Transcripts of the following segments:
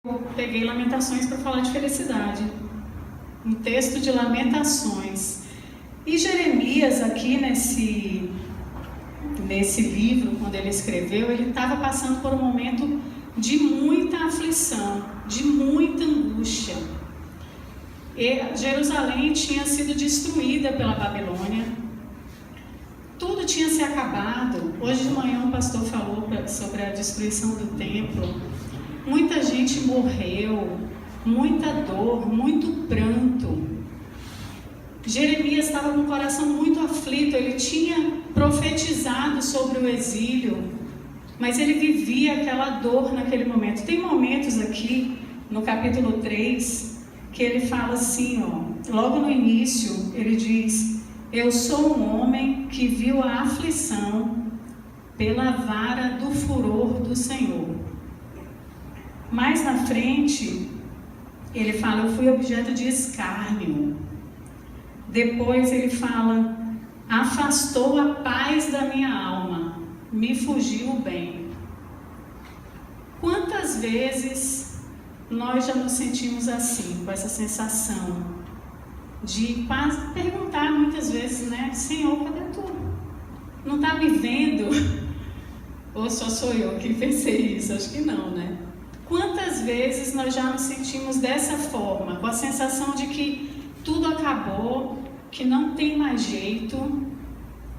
Eu peguei Lamentações para falar de felicidade, um texto de Lamentações. E Jeremias, aqui nesse livro, quando ele escreveu, ele estava passando por um momento de muita aflição, de muita angústia. E Jerusalém tinha sido destruída pela Babilônia, tudo tinha se acabado. Hoje de manhã o pastor falou sobre a destruição do templo. Muita gente morreu, muita dor, muito pranto. Jeremias estava com o coração muito aflito, ele tinha profetizado sobre o exílio, mas ele vivia aquela dor naquele momento. Tem momentos aqui, no capítulo 3, que ele fala assim, logo no início, ele diz: eu sou um homem que viu a aflição pela vara do furor do Senhor. Mais na frente, ele fala: eu fui objeto de escárnio. Depois ele fala: afastou a paz da minha alma, me fugiu o bem. Quantas vezes nós já nos sentimos assim, com essa sensação de quase perguntar muitas vezes, né? Senhor, cadê tu? Não está me vendo? Ou só sou eu que pensei isso? Acho que não, né? Quantas vezes nós já nos sentimos dessa forma, com a sensação de que tudo acabou, que não tem mais jeito,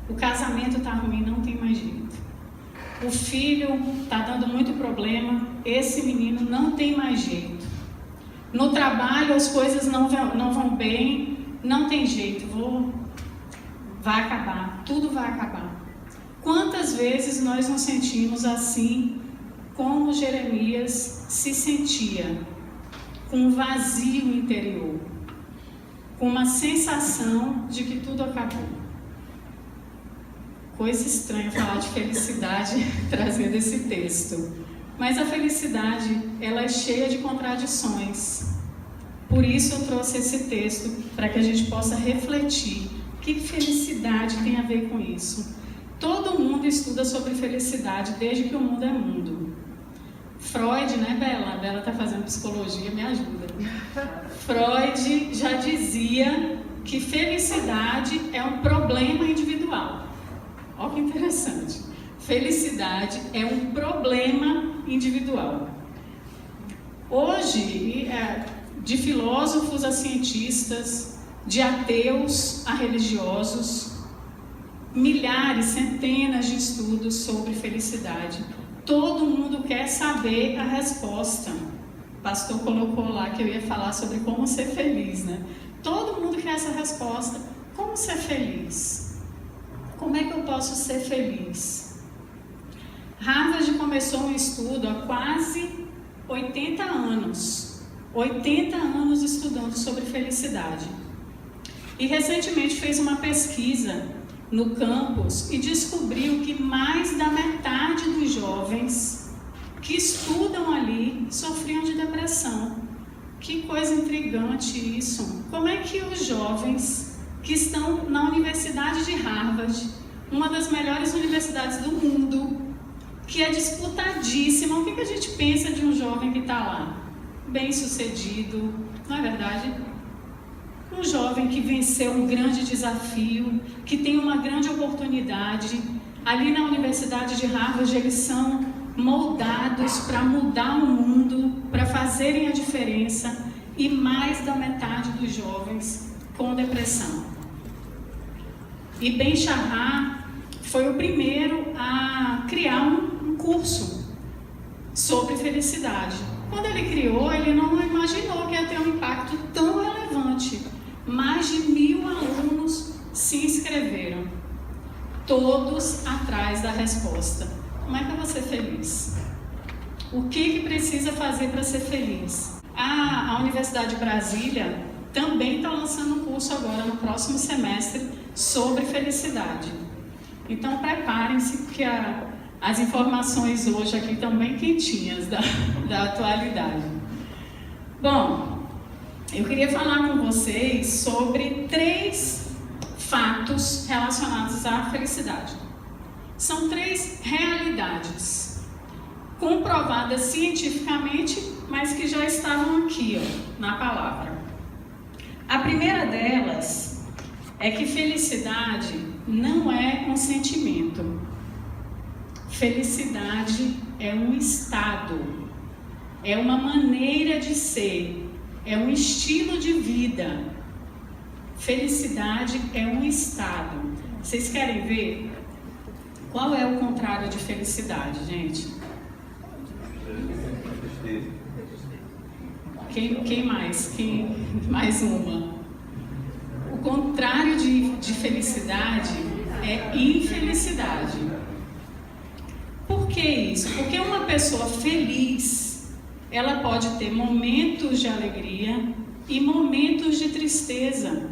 o casamento está ruim, não tem mais jeito, o filho está dando muito problema, esse menino não tem mais jeito, no trabalho as coisas não vão bem, não tem jeito, vai acabar, tudo vai acabar. Quantas vezes nós nos sentimos assim, como Jeremias se sentia, com um vazio interior, com uma sensação de que tudo acabou. Coisa estranha falar de felicidade trazendo esse texto, mas a felicidade, ela é cheia de contradições. Por isso eu trouxe esse texto, para que a gente possa refletir o que felicidade tem a ver com isso. Todo mundo estuda sobre felicidade desde que o mundo é mundo. Freud, né, Bela? A Bela está fazendo psicologia, me ajuda. Freud já dizia que felicidade é um problema individual. Olha que interessante. Felicidade é um problema individual. Hoje, de filósofos a cientistas, de ateus a religiosos, milhares, centenas de estudos sobre felicidade. Todo mundo quer saber a resposta. O pastor colocou lá que eu ia falar sobre como ser feliz, né? Todo mundo quer essa resposta. Como ser feliz? Como é que eu posso ser feliz? Harvard começou um estudo há quase 80 anos. 80 anos estudando sobre felicidade. E recentemente fez uma pesquisa no campus e descobriu que mais da metade dos jovens que estudam ali sofriam de depressão. Que coisa intrigante isso! Como é que os jovens que estão na Universidade de Harvard, uma das melhores universidades do mundo, que é disputadíssima, o que a gente pensa de um jovem que está lá? Bem-sucedido, não é verdade? Um jovem que venceu um grande desafio, que tem uma grande oportunidade. Ali na Universidade de Harvard, eles são moldados para mudar o mundo, para fazerem a diferença, e mais da metade dos jovens com depressão. E Ben-Shahar foi o primeiro a criar um curso sobre felicidade. Quando ele criou, ele não imaginou que ia ter um impacto tão relevante. Mais de 1000 alunos se inscreveram, todos atrás da resposta. Como é que eu vou ser feliz? O que precisa fazer para ser feliz? A Universidade de Brasília também está lançando um curso agora, no próximo semestre, sobre felicidade. Então preparem-se, porque as informações hoje aqui estão bem quentinhas da atualidade. Bom, eu queria falar com vocês sobre 3 fatos relacionados à felicidade. São 3 realidades. comprovadas cientificamente, mas que já estavam aqui, ó, na palavra. A primeira delas é que felicidade não é um sentimento. Felicidade é um estado, é uma maneira de ser, é um estilo de vida. Felicidade é um estado. Vocês querem ver qual é o contrário de felicidade, gente? Quem mais? Mais uma. O contrário de felicidade é infelicidade. Por que isso? Porque uma pessoa feliz, ela pode ter momentos de alegria e momentos de tristeza.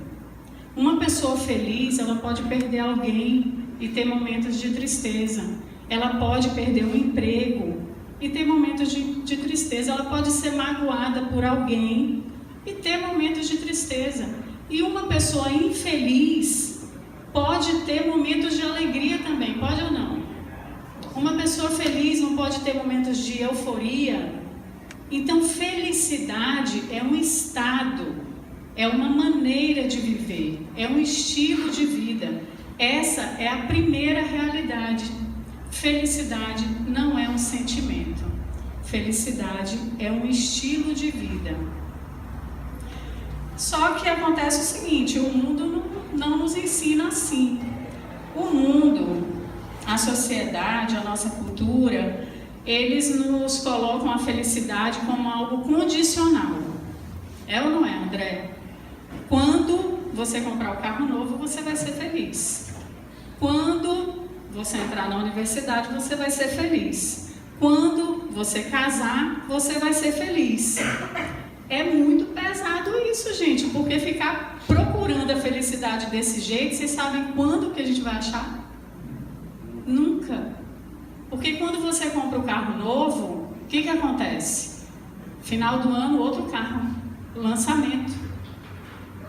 Uma pessoa feliz, ela pode perder alguém e ter momentos de tristeza. Ela pode perder um emprego e ter momentos de tristeza. Ela pode ser magoada por alguém e ter momentos de tristeza. E uma pessoa infeliz pode ter momentos de alegria também, pode ou não? Uma pessoa feliz não pode ter momentos de euforia. Então, felicidade é um estado, é uma maneira de viver, é um estilo de vida. Essa é a primeira realidade. Felicidade não é um sentimento. Felicidade é um estilo de vida. Só que acontece o seguinte, o mundo não nos ensina assim. O mundo, a sociedade, a nossa cultura, eles nos colocam a felicidade como algo condicional. É ou não é, André? Quando você comprar o carro novo, você vai ser feliz. Quando você entrar na universidade, você vai ser feliz. Quando você casar, você vai ser feliz. É muito pesado isso, gente, porque ficar procurando a felicidade desse jeito, vocês sabem quando que a gente vai achar? Nunca. Porque quando você compra o carro novo, o que acontece? Final do ano, outro carro, lançamento.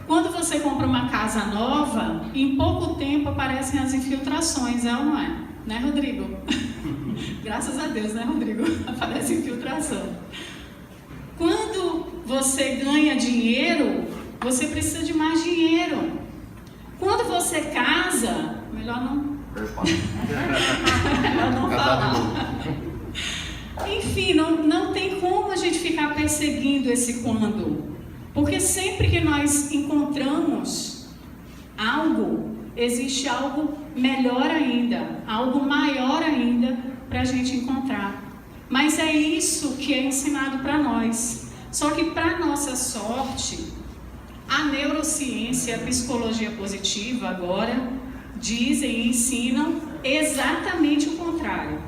Quando você compra uma casa nova, em pouco tempo aparecem as infiltrações, é ou não é? Né, Rodrigo? Graças a Deus, né, Rodrigo? Aparece infiltração. Quando você ganha dinheiro, você precisa de mais dinheiro. Quando você casa, melhor não falar. Enfim, não tem como a gente ficar perseguindo esse quando. Porque sempre que nós encontramos algo, existe algo melhor ainda, algo maior ainda para a gente encontrar. Mas é isso que é ensinado para nós. Só que, para nossa sorte, a neurociência e a psicologia positiva agora dizem e ensinam exatamente o contrário.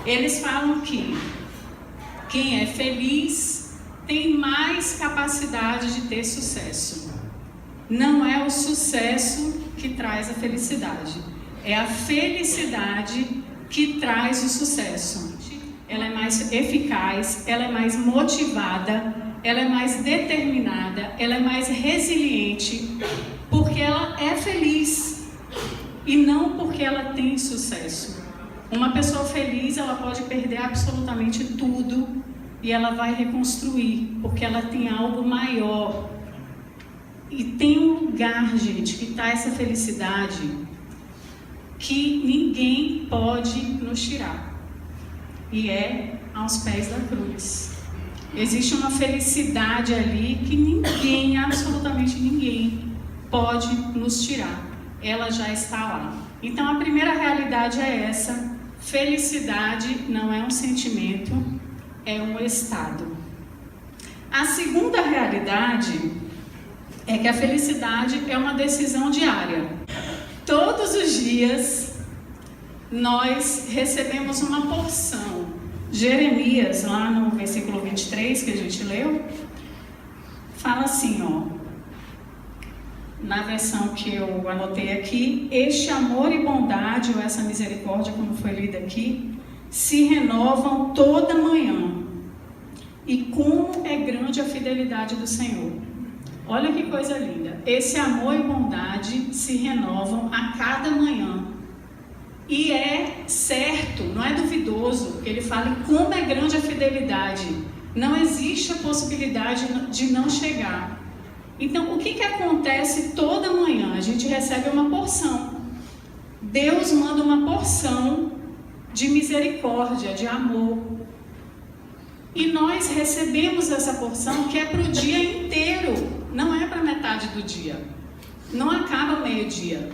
Eles falam que quem é feliz tem mais capacidade de ter sucesso. Não é o sucesso que traz a felicidade, é a felicidade que traz o sucesso. Ela é mais eficaz, ela é mais motivada, ela é mais determinada, ela é mais resiliente, porque ela é feliz e não porque ela tem sucesso. Uma pessoa feliz, ela pode perder absolutamente tudo e ela vai reconstruir, porque ela tem algo maior. E tem um lugar, gente, que está essa felicidade que ninguém pode nos tirar. E é aos pés da cruz. Existe uma felicidade ali que ninguém, absolutamente ninguém, pode nos tirar. Ela já está lá. Então a primeira realidade é essa: felicidade não é um sentimento, é um estado. A segunda realidade é que a felicidade é uma decisão diária. Todos os dias nós recebemos uma porção. Jeremias, lá no versículo 23 que a gente leu, fala assim, ó, na versão que eu anotei aqui: este amor e bondade, ou essa misericórdia, como foi lida aqui, se renovam toda manhã. E como é grande a fidelidade do Senhor. Olha que coisa linda. Esse amor e bondade se renovam a cada manhã. E é certo, não é duvidoso, que ele fala como é grande a fidelidade. Não existe a possibilidade de não chegar. Então, o que acontece toda manhã? A gente recebe uma porção. Deus manda uma porção de misericórdia, de amor. E nós recebemos essa porção que é para o dia inteiro, não é para metade do dia. Não acaba ao meio-dia.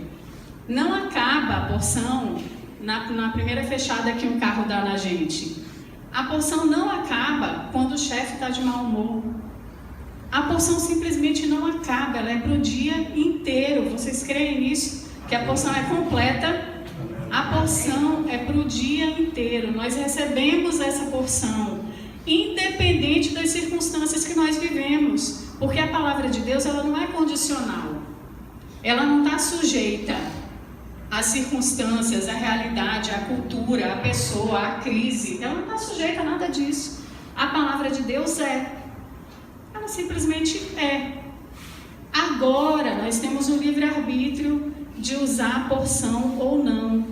Não acaba a porção na primeira fechada que um carro dá na gente. A porção não acaba quando o chefe está de mau humor. A porção simplesmente não acaba, ela é para o dia inteiro. Vocês creem nisso? Que a porção é completa? A porção é para o dia inteiro. Nós recebemos essa porção, independente das circunstâncias que nós vivemos. Porque a palavra de Deus, ela não é condicional. Ela não está sujeita às circunstâncias, à realidade, à cultura, à pessoa, à crise. Ela não está sujeita a nada disso. A palavra de Deus ela simplesmente é. Agora nós temos o livre-arbítrio de usar a porção ou não.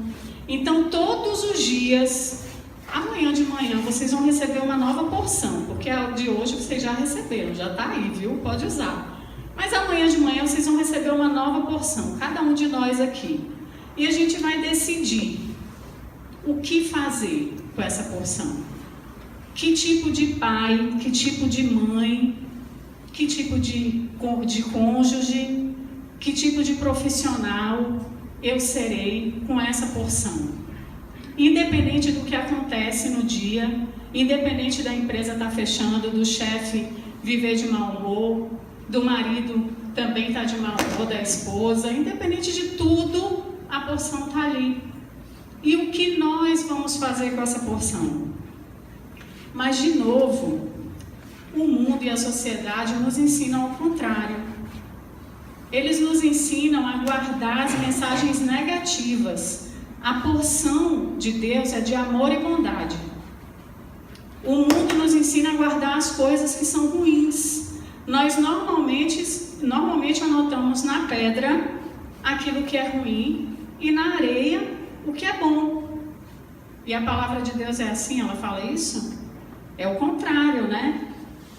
Então todos os dias, amanhã de manhã, vocês vão receber uma nova porção, porque a de hoje vocês já receberam, já está aí, viu? Pode usar. Mas amanhã de manhã vocês vão receber uma nova porção, cada um de nós aqui. E a gente vai decidir o que fazer com essa porção. Que tipo de pai, que tipo de mãe, que tipo de cônjuge, que tipo de profissional eu serei com essa porção. Independente do que acontece no dia, independente da empresa estar fechando, do chefe viver de mau humor, do marido também estar de mau humor, da esposa, independente de tudo, a porção está ali. E o que nós vamos fazer com essa porção? Mas, de novo, o mundo e a sociedade nos ensinam ao contrário. Eles nos ensinam a guardar as mensagens negativas. A porção de Deus é de amor e bondade. O mundo nos ensina a guardar as coisas que são ruins. Nós normalmente anotamos na pedra aquilo que é ruim e na areia o que é bom. E a palavra de Deus é assim, ela fala isso? É o contrário, né?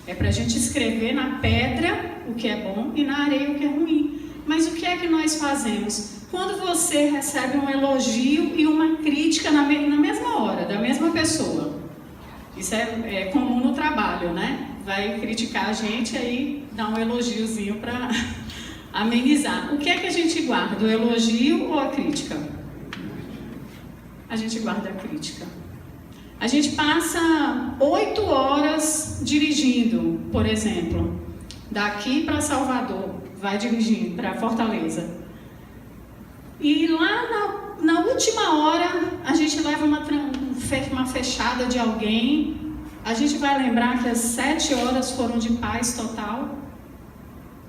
É para a gente escrever na pedra o que é bom e na areia o que é ruim. Mas o que é que nós fazemos? Quando você recebe um elogio e uma crítica na mesma hora, da mesma pessoa. Isso é comum no trabalho, né? Vai criticar a gente, aí dá um elogiozinho para amenizar. O que é que a gente guarda? O elogio ou a crítica? A gente guarda a crítica. A gente passa 8 horas dirigindo, por exemplo, daqui para Salvador, vai dirigindo para Fortaleza. E lá na última hora, a gente leva uma fechada de alguém. A gente vai lembrar que as 7 horas foram de paz total?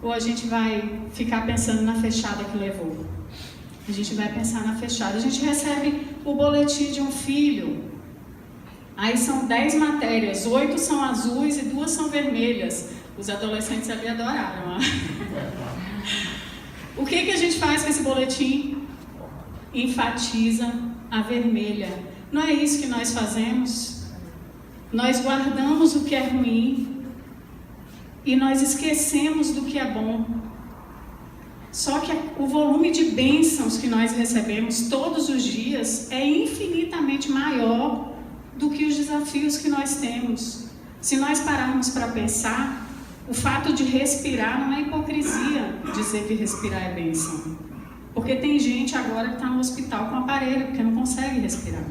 Ou a gente vai ficar pensando na fechada que levou? A gente vai pensar na fechada. A gente recebe o boletim de um filho. Aí são 10 matérias, 8 são azuis e 2 são vermelhas. Os adolescentes ali adoraram. O que a gente faz com esse boletim? Enfatiza a vermelha. Não é isso que nós fazemos? Nós guardamos o que é ruim e nós esquecemos do que é bom. Só que o volume de bênçãos que nós recebemos todos os dias é infinitamente maior do que os desafios que nós temos. Se nós pararmos para pensar, o fato de respirar não é hipocrisia dizer que respirar é bênção. Porque tem gente agora que está no hospital com aparelho, porque não consegue respirar.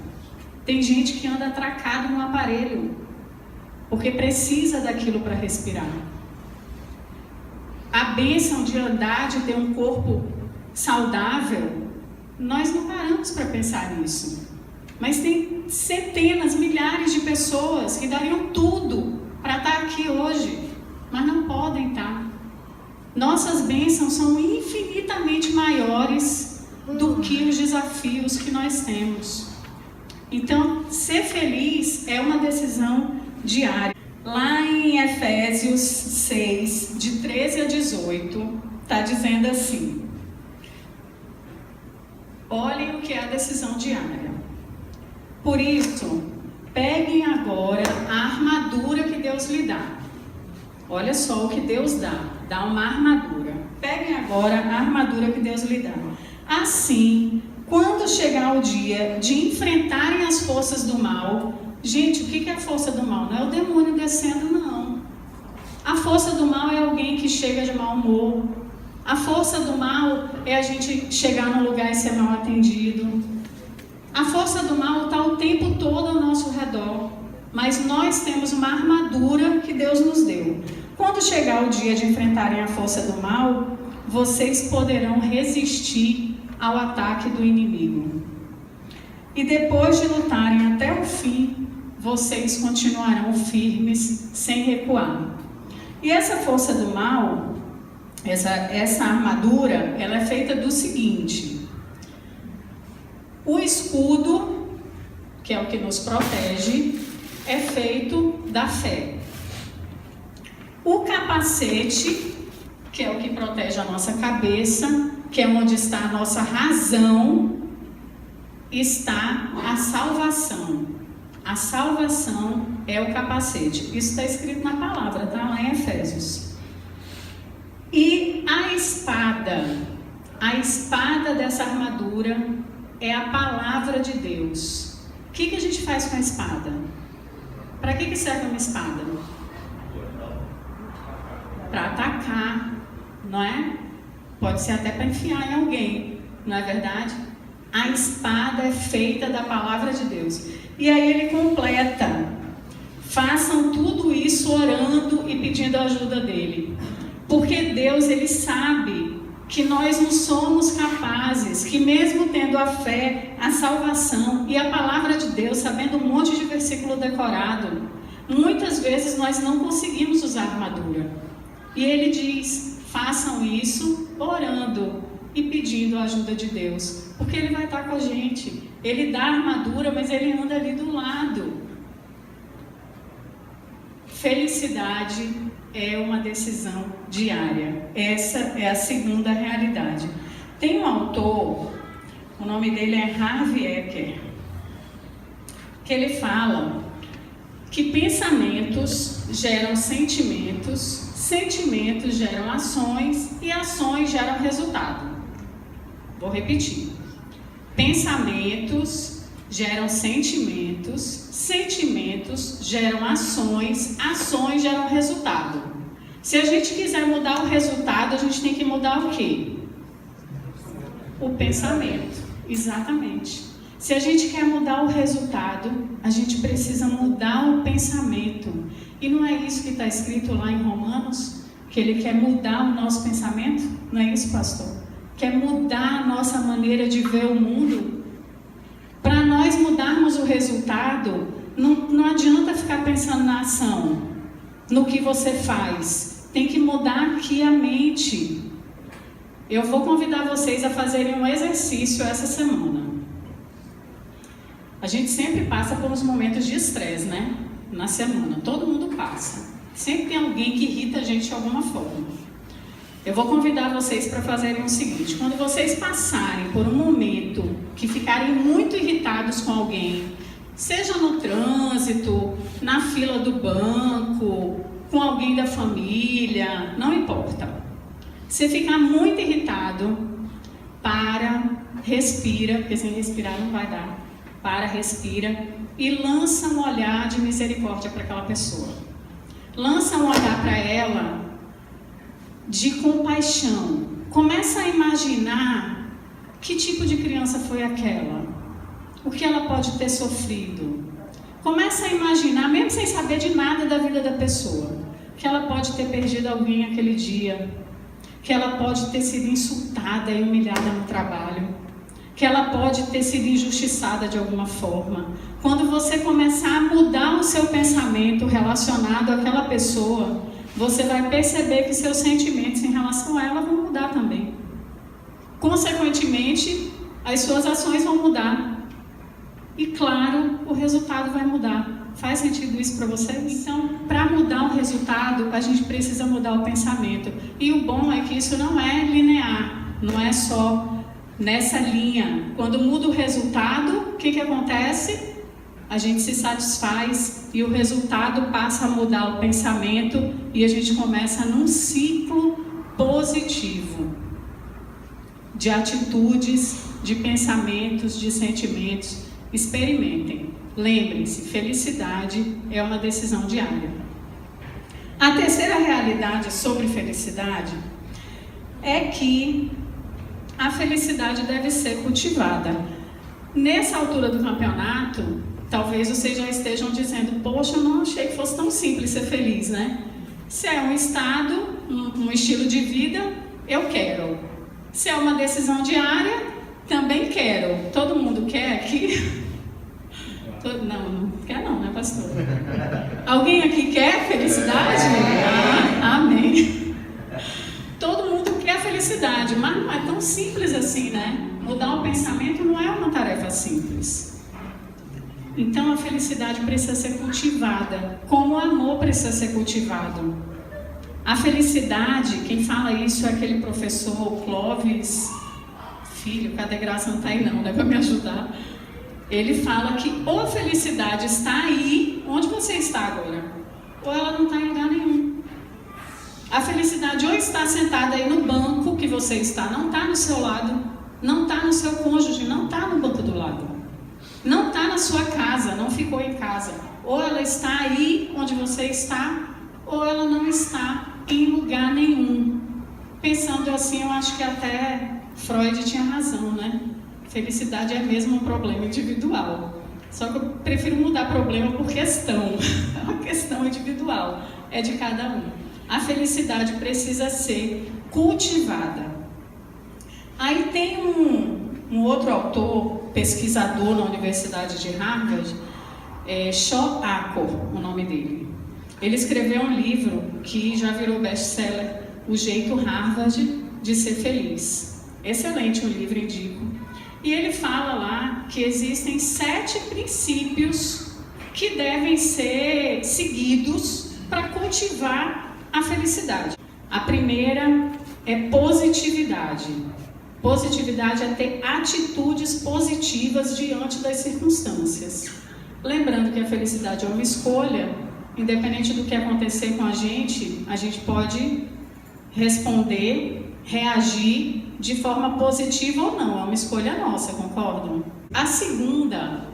Tem gente que anda atracado no aparelho, porque precisa daquilo para respirar. A bênção de andar, de ter um corpo saudável, nós não paramos para pensar nisso. Mas tem centenas, milhares de pessoas que dariam tudo para estar aqui hoje, mas não podem estar. Nossas bênçãos são infinitamente maiores do que os desafios que nós temos. Então, ser feliz é uma decisão diária. Lá em Efésios 6, de 13 a 18, está dizendo assim: Olhem o que é a decisão diária. Por isso, peguem agora a armadura que Deus lhe dá. Olha só o que Deus dá uma armadura. Peguem agora a armadura que Deus lhe dá. Assim, quando chegar o dia de enfrentarem as forças do mal, gente, o que é a força do mal? Não é o demônio descendo, não. A força do mal é alguém que chega de mau humor. A força do mal é a gente chegar num lugar e ser mal atendido. A força do mal está o tempo todo ao nosso redor. Mas nós temos uma armadura que Deus nos deu. Quando chegar o dia de enfrentarem a força do mal, vocês poderão resistir ao ataque do inimigo. E depois de lutarem até o fim, vocês continuarão firmes, sem recuar. E essa força do mal, essa armadura, ela é feita do seguinte: o escudo, que é o que nos protege, é feito da fé. O capacete, que é o que protege a nossa cabeça, que é onde está a nossa razão, está a salvação. A salvação é o capacete. Isso está escrito na palavra, está lá em Efésios. E a espada dessa armadura é a palavra de Deus. O que a gente faz com a espada? Para que serve uma espada? Para atacar, não é? Pode ser até para enfiar em alguém, não é verdade? A espada é feita da palavra de Deus. E aí ele completa: façam tudo isso orando e pedindo a ajuda dele. Porque Deus, ele sabe que nós não somos capazes, que mesmo tendo a fé, a salvação e a palavra de Deus, sabendo um monte de versículo decorado, muitas vezes nós não conseguimos usar a armadura. E ele diz: façam isso orando e pedindo a ajuda de Deus, porque ele vai estar com a gente. Ele dá a armadura, mas ele anda ali do lado. Felicidade é uma decisão diária. Essa é a segunda realidade. Tem um autor, o nome dele é Harvey Eker, que ele fala que pensamentos geram sentimentos, sentimentos geram ações e ações geram resultado. Vou repetir. Pensamentos geram sentimentos, sentimentos geram ações, ações geram resultado. Se a gente quiser mudar o resultado, a gente tem que mudar o quê? O pensamento. Exatamente. Se a gente quer mudar o resultado, a gente precisa mudar o pensamento. E não é isso que está escrito lá em Romanos? Que ele quer mudar o nosso pensamento? Não é isso, pastor? Quer mudar a nossa maneira de ver o mundo? Para nós mudarmos o resultado, não adianta ficar pensando na ação, no que você faz. Tem que mudar aqui a mente. Eu vou convidar vocês a fazerem um exercício essa semana. A gente sempre passa por uns momentos de estresse, né? Na semana, todo mundo passa. Sempre tem alguém que irrita a gente de alguma forma. Eu vou convidar vocês para fazerem o seguinte: quando vocês passarem por um momento que ficarem muito irritados com alguém, seja no trânsito, na fila do banco, com alguém da família, não importa. Se ficar muito irritado, para, respira, porque sem respirar não vai dar. Para, respira e lança um olhar de misericórdia para aquela pessoa. Lança um olhar para ela de compaixão. Começa a imaginar que tipo de criança foi aquela, o que ela pode ter sofrido. Começa a imaginar, mesmo sem saber de nada da vida da pessoa, que ela pode ter perdido alguém aquele dia, que ela pode ter sido insultada e humilhada no trabalho, que ela pode ter sido injustiçada de alguma forma. Quando você começar a mudar o seu pensamento relacionado àquela pessoa, você vai perceber que seus sentimentos em relação a ela vão mudar também. Consequentemente, as suas ações vão mudar. E claro, o resultado vai mudar. Faz sentido isso para vocês? Então, para mudar o resultado, a gente precisa mudar o pensamento. E o bom é que isso não é linear, não é só nessa linha. Quando muda o resultado, o que acontece? A gente se satisfaz e o resultado passa a mudar o pensamento e a gente começa num ciclo positivo de atitudes, de pensamentos, de sentimentos. Experimentem. Lembrem-se, felicidade é uma decisão diária. A terceira realidade sobre felicidade é que a felicidade deve ser cultivada. Nessa altura do campeonato, talvez vocês já estejam dizendo: poxa, eu não achei que fosse tão simples ser feliz, né? Se é um estado, um estilo de vida, eu quero. Se é uma decisão diária, também quero. Todo mundo quer aqui? Não quer não, né, pastor? Alguém aqui quer felicidade? Amém. Todo mundo quer felicidade, mas não é tão simples assim, né? Mudar o pensamento não é uma tarefa simples. Então a felicidade precisa ser cultivada, como o amor precisa ser cultivado. A felicidade, quem fala isso é aquele professor Clóvis Filho, cadê Graça? Não está aí não, né, para me ajudar. Ele fala que ou a felicidade está aí, onde você está agora, ou ela não está em lugar nenhum. A felicidade ou está sentada aí no banco que você está, não está no seu lado, não está no seu cônjuge, não está no banco do lado, não está na sua casa, não ficou em casa. Ou ela está aí onde você está, ou ela não está em lugar nenhum. Pensando assim, eu acho que até Freud tinha razão, né? Felicidade é mesmo um problema individual. Só que eu prefiro mudar problema por questão. É uma questão individual, é de cada um. A felicidade precisa ser cultivada. Aí tem um outro autor, pesquisador na Universidade de Harvard, Shaw Achor, o nome dele. Ele escreveu um livro que já virou best-seller, O Jeito Harvard de Ser Feliz. Excelente o livro, indico. E ele fala lá que existem 7 princípios que devem ser seguidos para cultivar a felicidade. A primeira é positividade. Positividade é ter atitudes positivas diante das circunstâncias. Lembrando que a felicidade é uma escolha, independente do que acontecer com a gente pode responder, reagir de forma positiva ou não, é uma escolha nossa, concordam? A segunda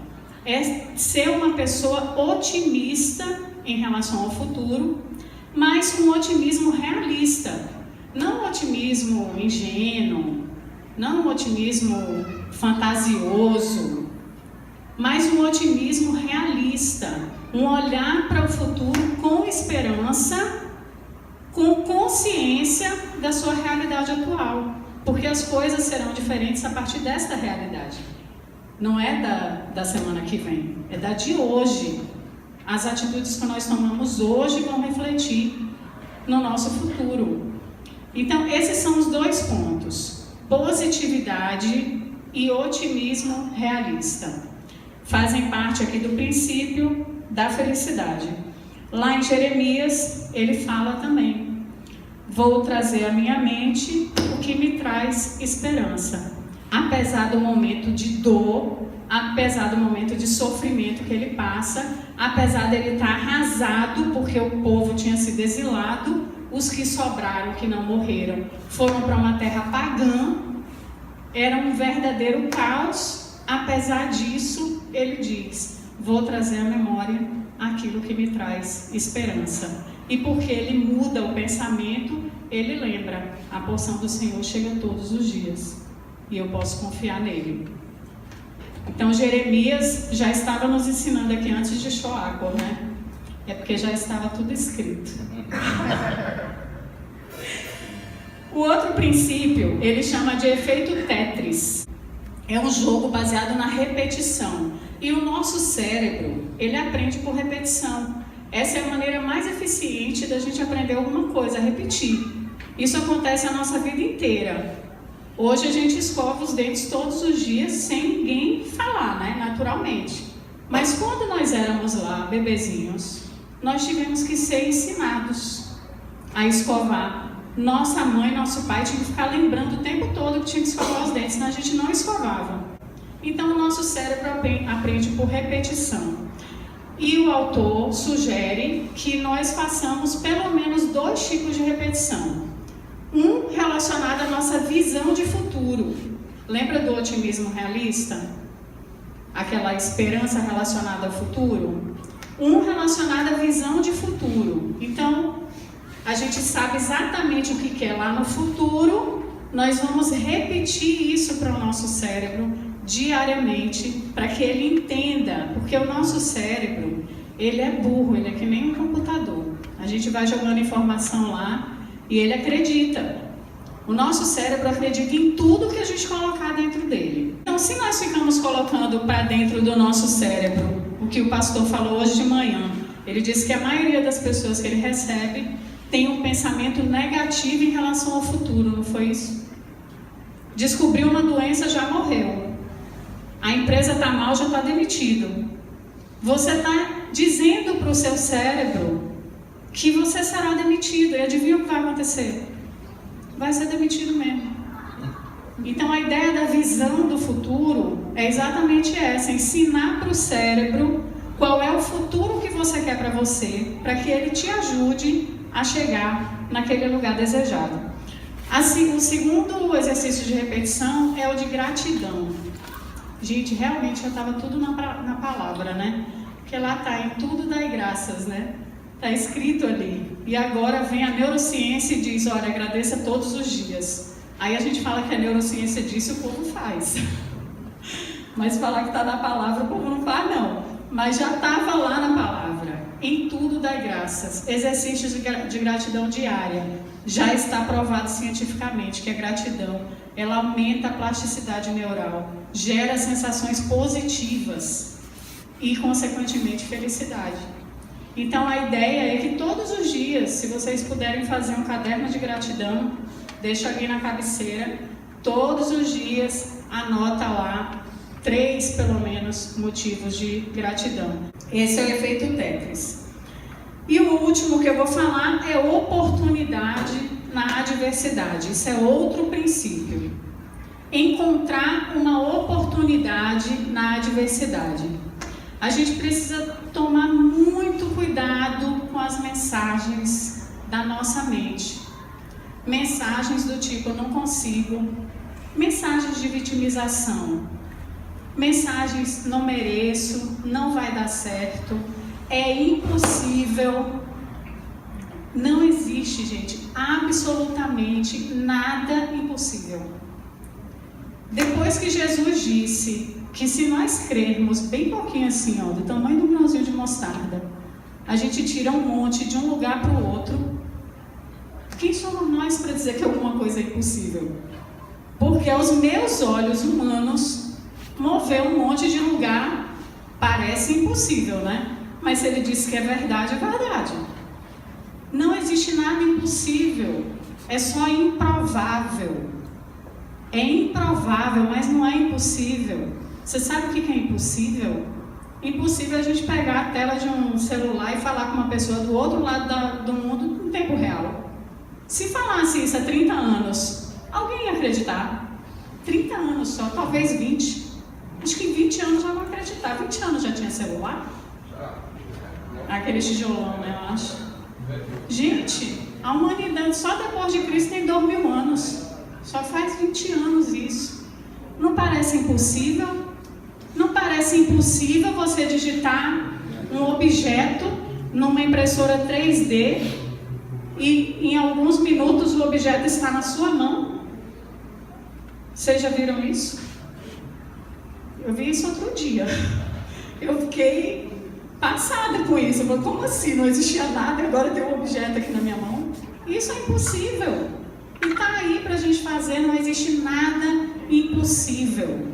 é ser uma pessoa otimista em relação ao futuro, mas um otimismo realista, não um otimismo ingênuo, não um otimismo fantasioso, mas um otimismo realista, um olhar para o futuro com esperança, com consciência da sua realidade atual, porque as coisas serão diferentes a partir desta realidade. Não é da semana que vem, é da de hoje. As atitudes que nós tomamos hoje vão refletir no nosso futuro. Então, esses são os 2 pontos: positividade e otimismo realista. Fazem parte aqui do princípio da felicidade. Lá em Jeremias, ele fala também: vou trazer à minha mente o que me traz esperança. Apesar do momento de dor, apesar do momento de sofrimento que ele passa, apesar dele estar arrasado porque o povo tinha sido exilado, os que sobraram, que não morreram, foram para uma terra pagã, era um verdadeiro caos. Apesar disso, ele diz: vou trazer à memória aquilo que me traz esperança. E porque ele muda o pensamento, ele lembra: a porção do Senhor chega todos os dias e eu posso confiar nele. Então Jeremias já estava nos ensinando aqui antes de Shaw Achor, né? É porque já estava tudo escrito. O outro princípio, ele chama de efeito Tetris. É um jogo baseado na repetição. E o nosso cérebro, ele aprende por repetição. Essa é a maneira mais eficiente da gente aprender alguma coisa, repetir. Isso acontece a nossa vida inteira. Hoje a gente escova os dentes todos os dias sem ninguém falar, né? Naturalmente. Mas quando nós éramos lá, bebezinhos, nós tivemos que ser ensinados a escovar nossa mãe, nosso pai tinha que ficar lembrando o tempo todo que tinha que escovar os dentes, senão a gente não escovava. Então o nosso cérebro aprende por repetição. E o autor sugere que nós façamos pelo menos 2 tipos de repetição. Um relacionado à nossa visão de futuro. Lembra do otimismo realista? Aquela esperança relacionada ao futuro? Um relacionado à visão de futuro. Então, a gente sabe exatamente o que é lá no futuro, nós vamos repetir isso para o nosso cérebro diariamente, para que ele entenda, porque o nosso cérebro, ele é burro, ele é que nem um computador. A gente vai jogando informação lá e ele acredita. O nosso cérebro acredita em tudo que a gente colocar dentro dele. Então, se nós ficamos colocando para dentro do nosso cérebro o que o pastor falou hoje de manhã, ele disse que a maioria das pessoas que ele recebe tem um pensamento negativo em relação ao futuro, não foi isso? Descobriu uma doença, já morreu. A empresa está mal, já está demitido. Você está dizendo para o seu cérebro que você será demitido. E adivinha o que vai acontecer? Vai ser demitido mesmo. Então a ideia da visão do futuro é exatamente essa: ensinar para o cérebro qual é o futuro que você quer para você, para que ele te ajude a chegar naquele lugar desejado. Assim, o segundo exercício de repetição é o de gratidão. Gente, realmente já estava tudo na palavra, né? Porque lá está, em tudo dai graças, né? Está escrito ali. E agora vem a neurociência e diz, olha, agradeça todos os dias. Aí a gente fala que a neurociência disse, o povo faz. Mas falar que está na palavra, o povo não faz, não. Mas já estava lá na palavra. Em tudo dai graças. Exercícios de gratidão diária. Já está provado cientificamente que a gratidão, ela aumenta a plasticidade neural, gera sensações positivas e, consequentemente, felicidade. Então, a ideia é que todos os dias, se vocês puderem fazer um caderno de gratidão, deixa ali na cabeceira, todos os dias anota lá 3, pelo menos, motivos de gratidão. Esse é o efeito Tetris. E o último que eu vou falar é oportunidade na adversidade. Isso é outro princípio. Encontrar uma oportunidade na adversidade. A gente precisa tomar muito cuidado com as mensagens da nossa mente. Mensagens do tipo, eu não consigo. Mensagens de vitimização. Mensagens, não mereço, não vai dar certo. É impossível. Não existe, gente, absolutamente nada impossível. Depois que Jesus disse que se nós crermos bem pouquinho assim, ó, do tamanho do grãozinho de mostarda, a gente tira um monte de um lugar para o outro, quem somos nós para dizer que alguma coisa é impossível? Porque aos meus olhos humanos, mover um monte de lugar parece impossível, né? Mas se ele disse que é verdade, é verdade. Não existe nada impossível, é só improvável. É improvável, mas não é impossível. Você sabe o que é impossível? Impossível é a gente pegar a tela de um celular e falar com uma pessoa do outro lado do mundo em tempo real. Se falasse isso há 30 anos, alguém ia acreditar? 30 anos só, talvez 20. Acho que em 20 anos já não acreditar. 20 anos já tinha celular? Aquele tijolão, né, eu acho. Gente, a humanidade só depois de Cristo tem 2000 anos. Só faz 20 anos isso. Não parece impossível? Não parece impossível você digitar um objeto numa impressora 3D e em alguns minutos o objeto está na sua mão? Vocês já viram isso? Eu vi isso outro dia. Eu fiquei passada com isso. Eu falei, como assim? Não existia nada e agora tem um objeto aqui na minha mão? Isso é impossível. E está aí para a gente fazer, não existe nada impossível.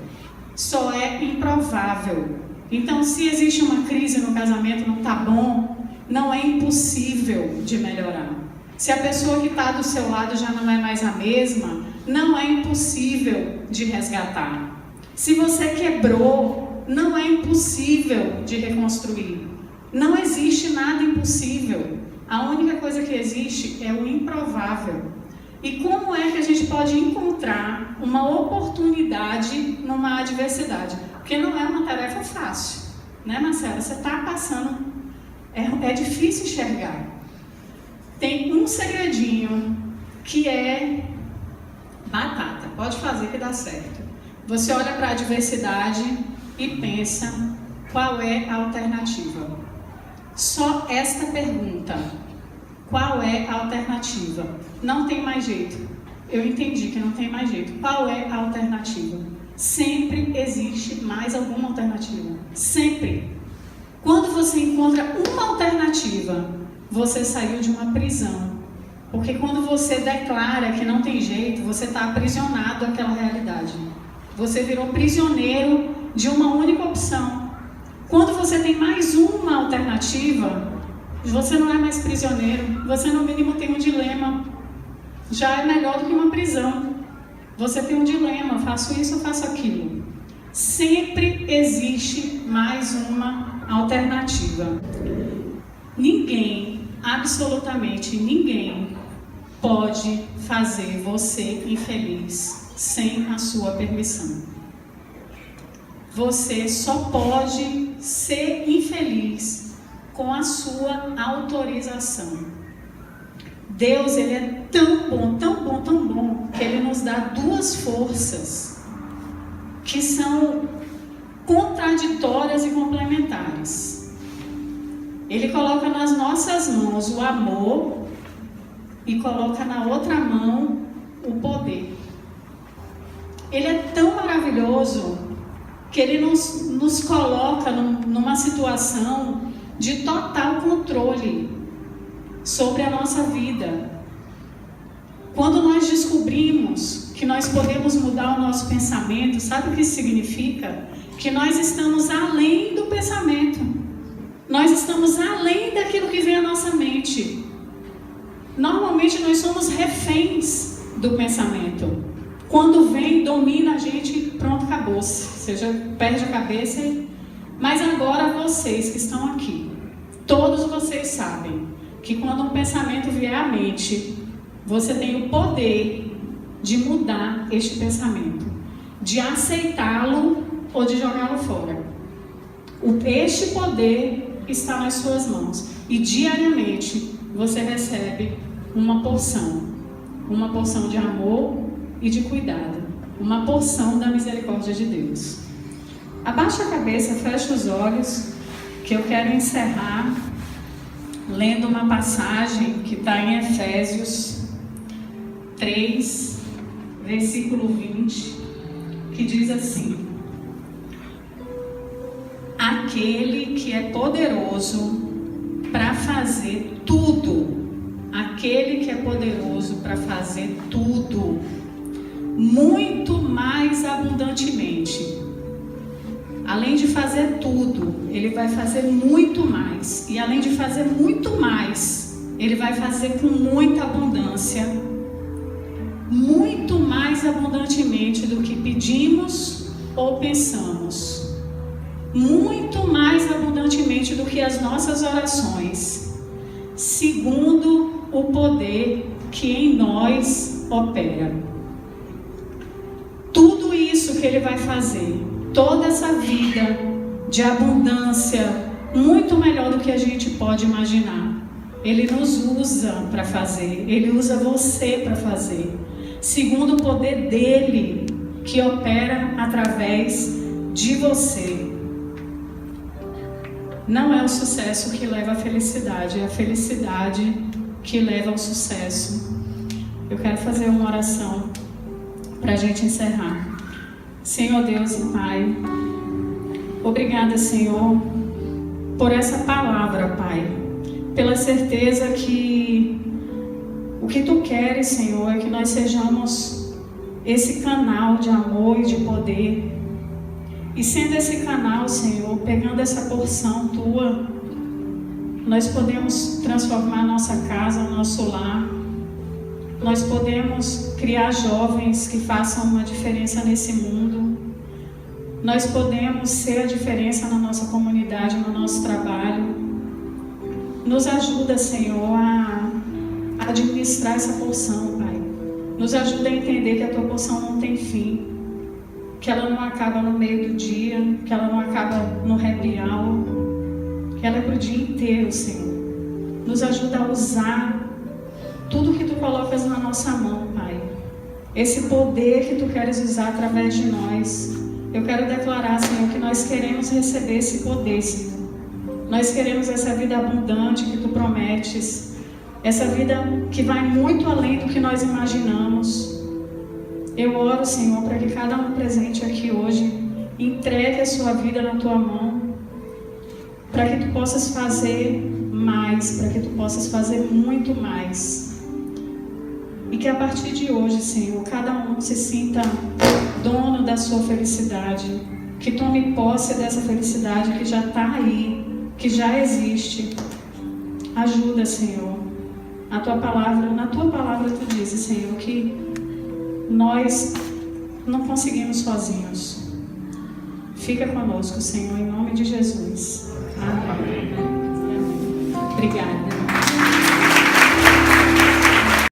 Só é improvável. Então, se existe uma crise no casamento, não está bom, não é impossível de melhorar. Se a pessoa que está do seu lado já não é mais a mesma, não é impossível de resgatar. Se você quebrou, não é impossível de reconstruir. Não existe nada impossível. A única coisa que existe é o improvável. E como é que a gente pode encontrar uma oportunidade numa adversidade? Porque não é uma tarefa fácil, né, Marcela? Você está passando, é difícil enxergar. Tem um segredinho que é batata, pode fazer que dá certo. Você olha para a adversidade e pensa, qual é a alternativa? Só esta pergunta, qual é a alternativa? Não tem mais jeito. Eu entendi que não tem mais jeito. Qual é a alternativa? Sempre existe mais alguma alternativa. Sempre. Quando você encontra uma alternativa, você saiu de uma prisão. Porque quando você declara que não tem jeito, você está aprisionado àquela realidade. Você virou prisioneiro de uma única opção. Quando você tem mais uma alternativa, você não é mais prisioneiro. Você no mínimo tem um dilema. Já é melhor do que uma prisão. Você tem um dilema, faço isso ou faço aquilo. Sempre existe mais uma alternativa. Ninguém, absolutamente ninguém, pode fazer você infeliz sem a sua permissão. Você só pode ser infeliz com a sua autorização. Deus, ele é tão bom, tão bom, tão bom, que ele nos dá duas forças que são contraditórias e complementares. Ele coloca nas nossas mãos o amor e coloca na outra mão o poder. Ele é tão maravilhoso que ele nos coloca numa situação de total controle sobre a nossa vida. Quando nós descobrimos que nós podemos mudar o nosso pensamento, sabe o que isso significa? Que nós estamos além do pensamento. Nós estamos além daquilo que vem à nossa mente. Normalmente nós somos reféns do pensamento. Quando vem, domina a gente, pronto, acabou-se. Você já perde a cabeça. Mas agora vocês que estão aqui, todos vocês sabem que quando um pensamento vier à mente, você tem o poder de mudar este pensamento, de aceitá-lo ou de jogá-lo fora. Este poder está nas suas mãos e diariamente você recebe uma porção de amor e de cuidado, uma porção da misericórdia de Deus. Abaixa a cabeça, fecha os olhos, que eu quero encerrar lendo uma passagem que está em Efésios 3, versículo 20, que diz assim: aquele que é poderoso para fazer tudo, aquele que é poderoso para fazer tudo, muito mais abundantemente. Além de fazer tudo, ele vai fazer muito mais. E além de fazer muito mais, ele vai fazer com muita abundância. Muito mais abundantemente do que pedimos ou pensamos. Muito mais abundantemente do que as nossas orações. Segundo o poder que em nós opera. Tudo isso que ele vai fazer, toda essa vida de abundância, muito melhor do que a gente pode imaginar, ele nos usa para fazer, ele usa você para fazer, segundo o poder dele que opera através de você. Não é o sucesso que leva à felicidade, é a felicidade que leva ao sucesso. Eu quero fazer uma oração para a gente encerrar. Senhor Deus e Pai, obrigada, Senhor, por essa palavra, Pai, pela certeza que o que Tu queres, Senhor, é que nós sejamos esse canal de amor e de poder. E sendo esse canal, Senhor, pegando essa porção Tua, nós podemos transformar a nossa casa, o nosso lar. Nós podemos criar jovens que façam uma diferença nesse mundo. Nós podemos ser a diferença na nossa comunidade, no nosso trabalho. Nos ajuda, Senhor, a administrar essa porção, Pai. Nos ajuda a entender que a tua porção não tem fim, que ela não acaba no meio do dia, que ela não acaba no happy hour, que ela é para o dia inteiro, Senhor. Nos ajuda a usar tudo que tu colocas na nossa mão, Pai. Esse poder que tu queres usar através de nós. Eu quero declarar, Senhor, que nós queremos receber esse poder, Senhor. Nós queremos essa vida abundante que tu prometes. Essa vida que vai muito além do que nós imaginamos. Eu oro, Senhor, para que cada um presente aqui hoje entregue a sua vida na tua mão, para que tu possas fazer mais, para que tu possas fazer muito mais. E que a partir de hoje, Senhor, cada um se sinta dono da sua felicidade, que tome posse dessa felicidade que já está aí, que já existe. Ajuda, Senhor. Na tua palavra tu dizes, Senhor, que nós não conseguimos sozinhos. Fica conosco, Senhor, em nome de Jesus. Amém. Obrigada.